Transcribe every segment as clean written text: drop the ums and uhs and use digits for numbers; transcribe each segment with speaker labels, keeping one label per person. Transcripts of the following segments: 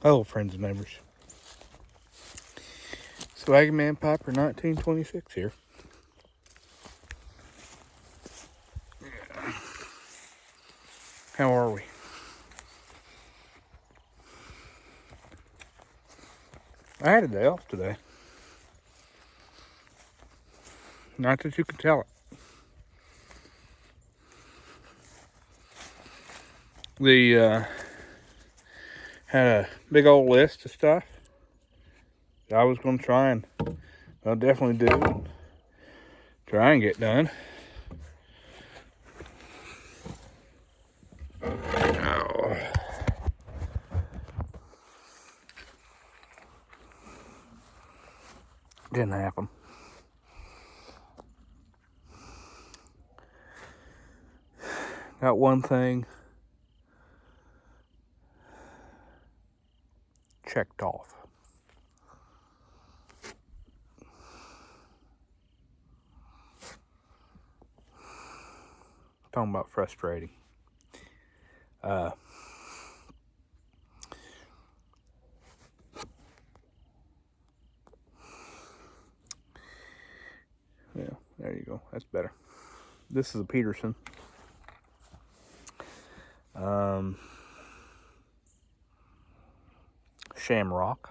Speaker 1: Hello, friends and neighbors. Swaggy Man Piper 1926 here. How are we? I had a day off today. Not that you can tell it. Had a big old list of stuff that I was going to try and I'll definitely do and try and get done. Oh. Didn't happen. Got one thing checked off. Talking about frustrating. Yeah, there you go. That's better. This is a Peterson. Shamrock.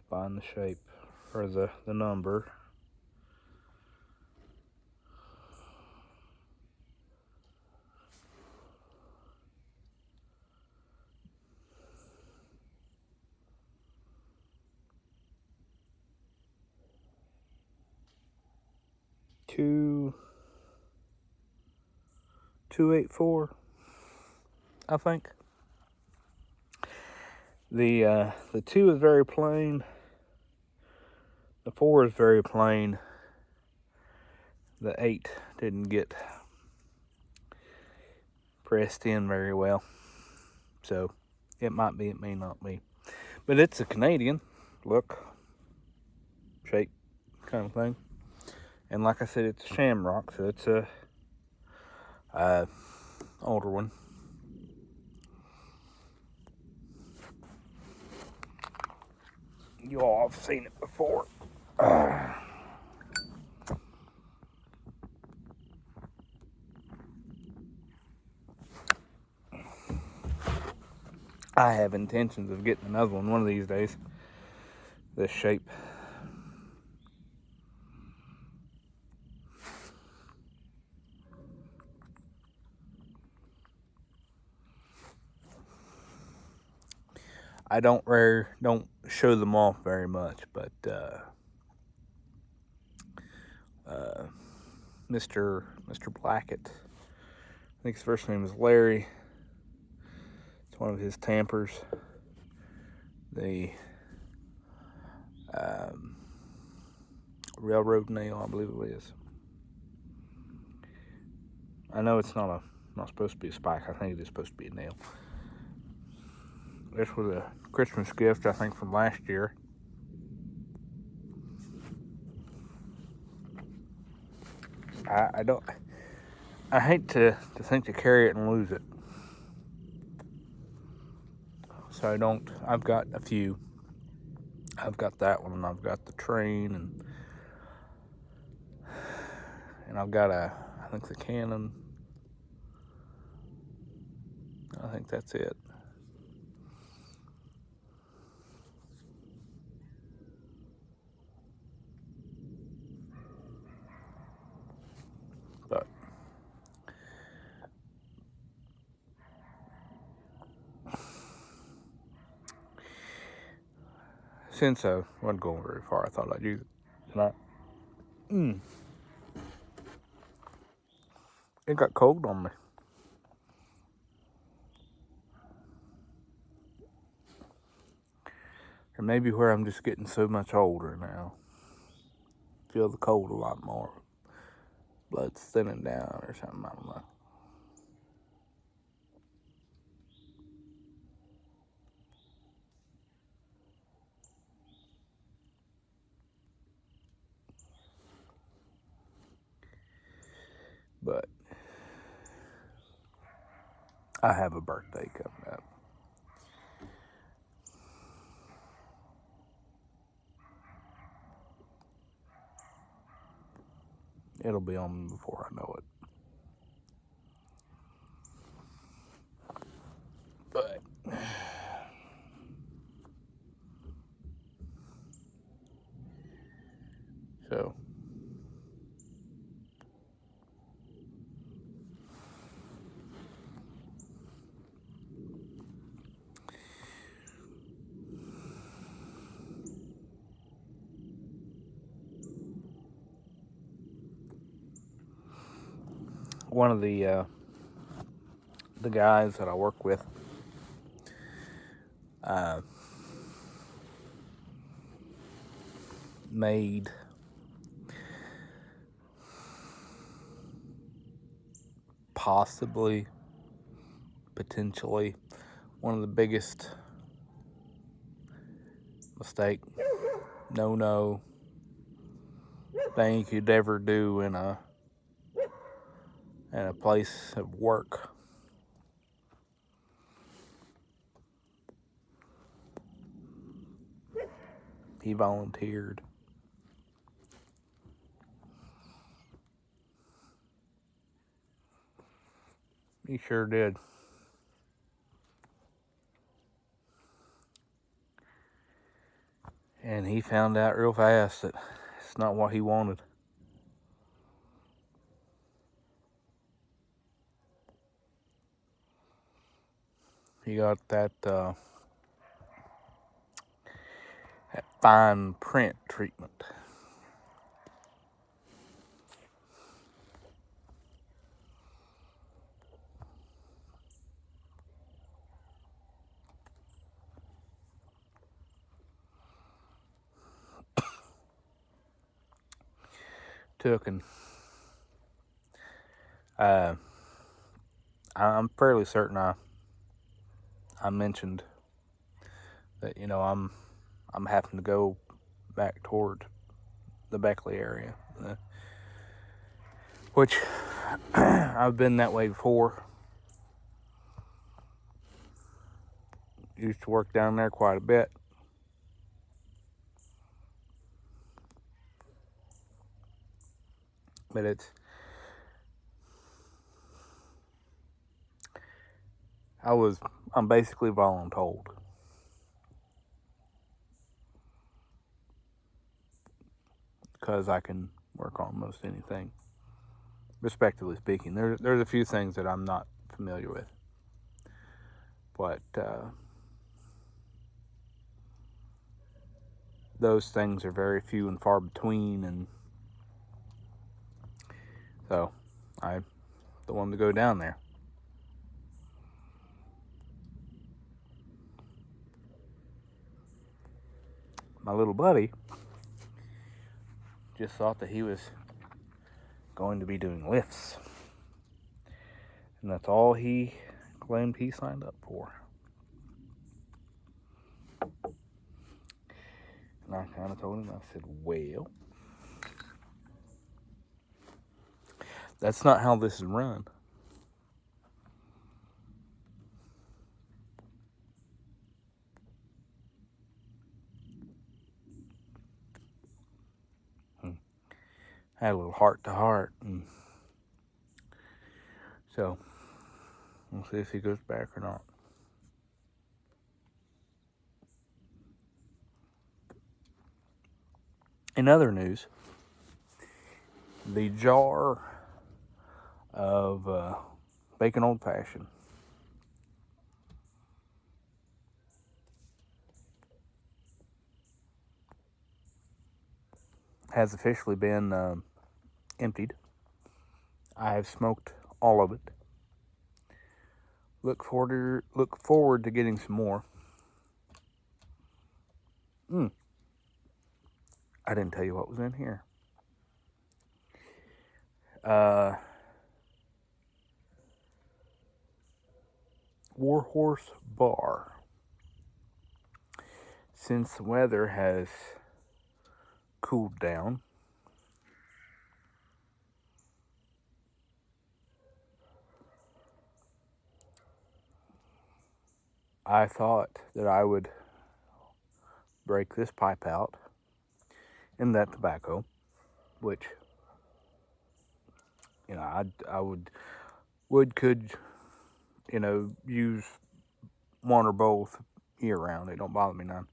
Speaker 1: Find the shape or the number. Two 284, I think. The 2 is very plain. The 4 is very plain. The 8 didn't get pressed in very well. So it might be, it may not be. But it's a Canadian look, shape kind of thing. And like I said, it's a Shamrock, so it's a older one. You all have seen it before. I have intentions of getting another one of these days. This shape. I don't show them off very much, but Mr. Blackett, I think his first name is Larry. It's one of his Tampers. The railroad nail, I believe it is. I know it's not supposed to be a spike. I think it is supposed to be a nail. This was a Christmas gift, I think, from last year. I hate to think to carry it and lose it. So I've got a few. I've got that one, and I've got the train, and I've got I think the Canon. I think that's it. But since I wasn't going very far, I thought I'd use it tonight. It got cold on me. Or maybe where I'm just getting so much older now. Feel the cold a lot more. Blood's thinning down or something, I don't know. But I have a birthday coming up. It'll be on before I know it. But so one of the guys that I work with, made possibly, potentially, one of the biggest mistake, no thing you could ever do in a place of work. He volunteered. He sure did. And he found out real fast that it's not what he wanted. He got that fine print treatment. Took and I'm fairly certain I mentioned that, you know, I'm having to go back toward the Beckley area, which I've been that way before. Used to work down there quite a bit. But I'm basically voluntold. Because I can work on most anything. Respectively speaking, there's a few things that I'm not familiar with. But those things are very few and far between, and so I'm the one to go down there. My little buddy just thought that he was going to be doing lifts, and that's all he claimed he signed up for. And I kind of told him, I said, well, that's not how this is run. I had a little heart to heart, and so we'll see if he goes back or not. In other news, the jar of bacon old fashioned has officially been emptied. I have smoked all of it. Look forward to getting some more. I didn't tell you what was in here. Warhorse Bar. Since the weather has cooled down, I thought that I would break this pipe out in that tobacco, which, I could, use one or both year round. It don't bother me none.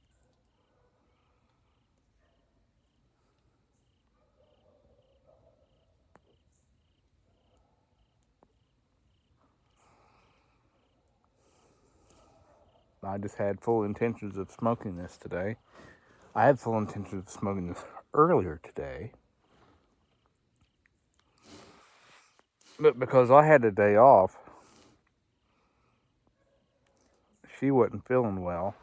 Speaker 1: I just had full intentions of smoking this today. I had full intentions of smoking this earlier today. But because I had a day off, she wasn't feeling well.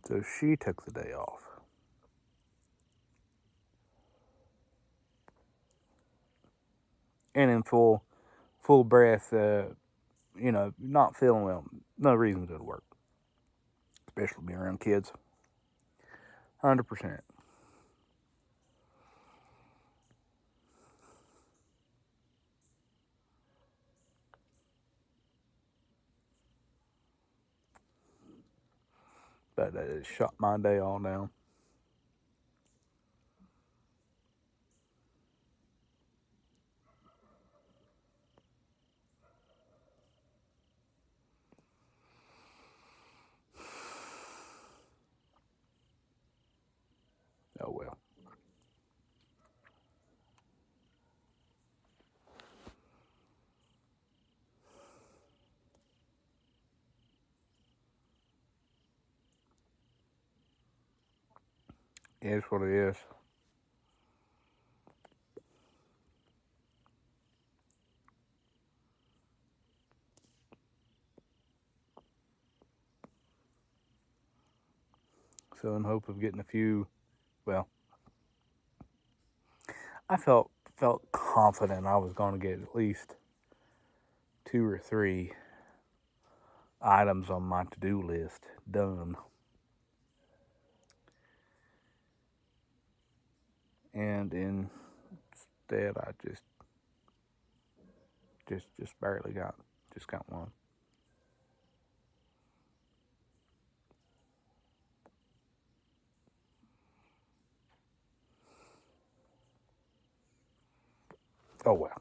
Speaker 1: So she took the day off. And in full breath, not feeling well. No reason to go to work. Especially being around kids. 100%. But it shut my day all down. Oh well. It is what it is. So in hope of getting a few, well, I felt confident I was going to get at least 2 or 3 items on my to-do list done. And instead I just barely got one. Oh well.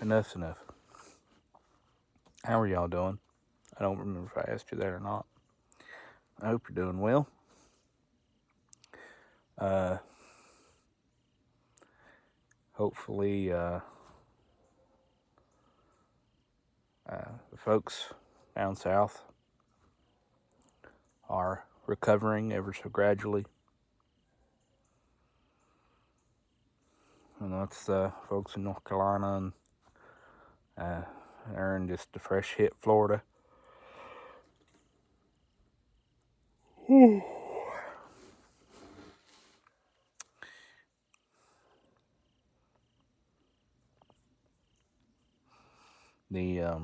Speaker 1: Enough's enough. How are y'all doing? I don't remember if I asked you that or not. I hope you're doing well. Hopefully, the folks down south are recovering ever so gradually. And that's folks in North Carolina and they're in just a fresh hit Florida. The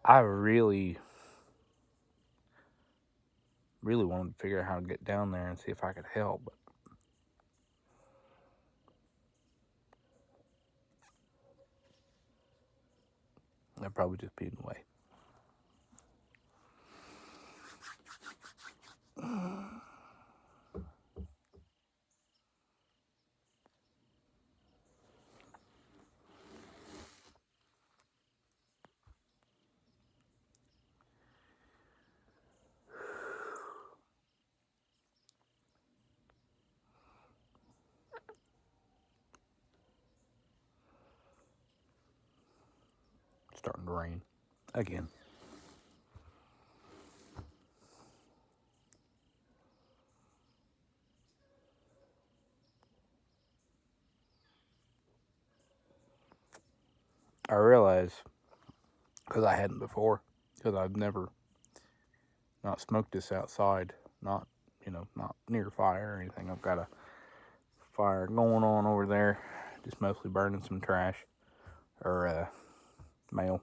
Speaker 1: I really wanted to figure out how to get down there and see if I could help, but that'd probably just be in the way. It's starting to rain again. I realize, because I hadn't before, because I've never not smoked this outside, not near fire or anything. I've got a fire going on over there, just mostly burning some trash or mail,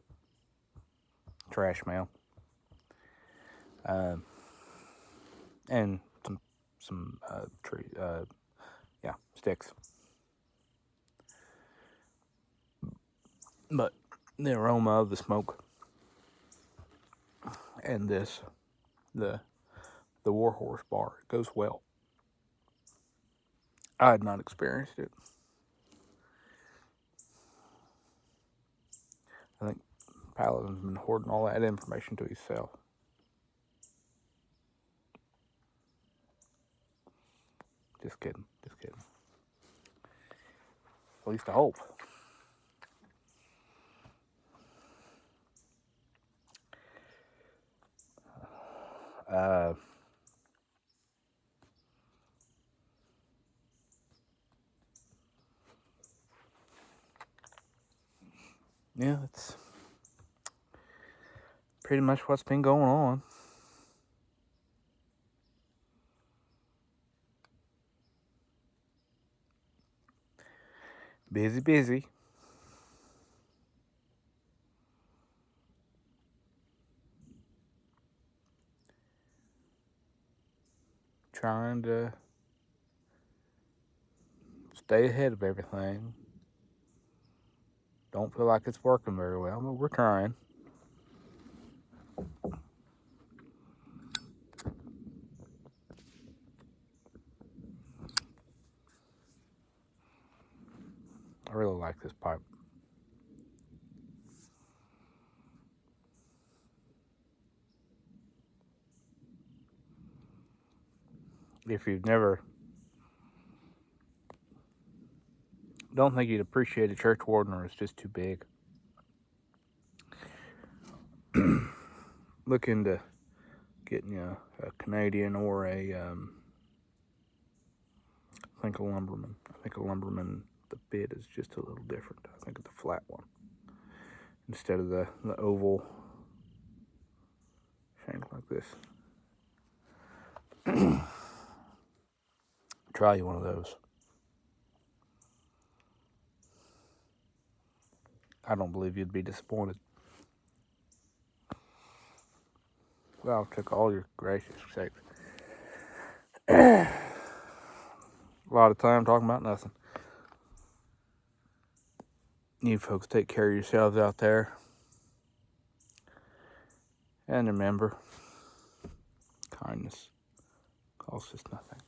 Speaker 1: trash mail, and some tree, sticks. But the aroma of the smoke and the Warhorse bar, it goes well. I had not experienced it. I think Paladin's been hoarding all that information to himself. Just kidding. At least I hope. Yeah, it's pretty much what's been going on. Busy. Trying to stay ahead of everything. Don't feel like it's working very well, but we're trying. I really like this pipe. If you've never, don't think you'd appreciate a church warden, or it's just too big. Look into getting a Canadian or I think a lumberman. I think a lumberman, the bit is just a little different. I think it's a flat one instead of the oval shank like this. Try one of those. I don't believe you'd be disappointed. Well, I took all your gracious sakes. A lot of time talking about nothing. You folks take care of yourselves out there. And remember, kindness costs us nothing.